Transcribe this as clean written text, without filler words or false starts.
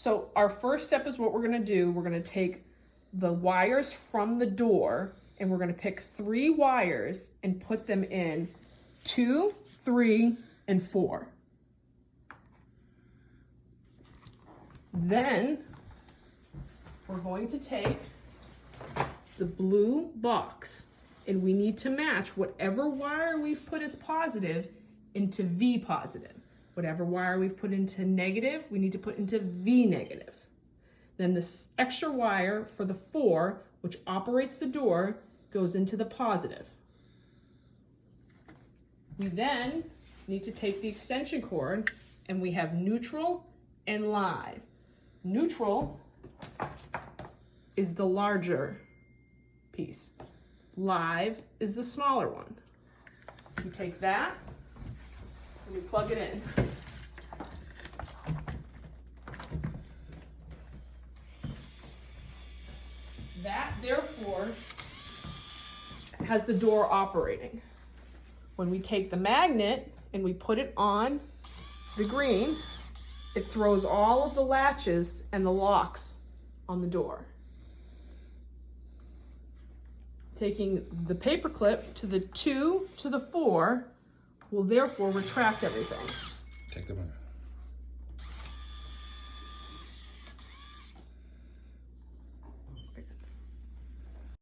So our first step is what we're gonna do. We're gonna take the wires from the door and we're gonna pick 3 wires and put them in 2, 3, and 4. Then we're going to take the blue box and we need to match whatever wire we've put as positive into V positive. Whatever wire we've put into negative, we need to put into V negative. Then this extra wire for the 4, which operates the door, goes into the positive. We then need to take the extension cord and we have neutral and live. Neutral is the larger piece. Live is the smaller one. We take that and we plug it in. That, therefore, has the door operating. When we take the magnet and we put it on the green, it throws all of the latches and the locks on the door. Taking the paper clip to the 2 to the 4 will therefore retract everything. Take them out.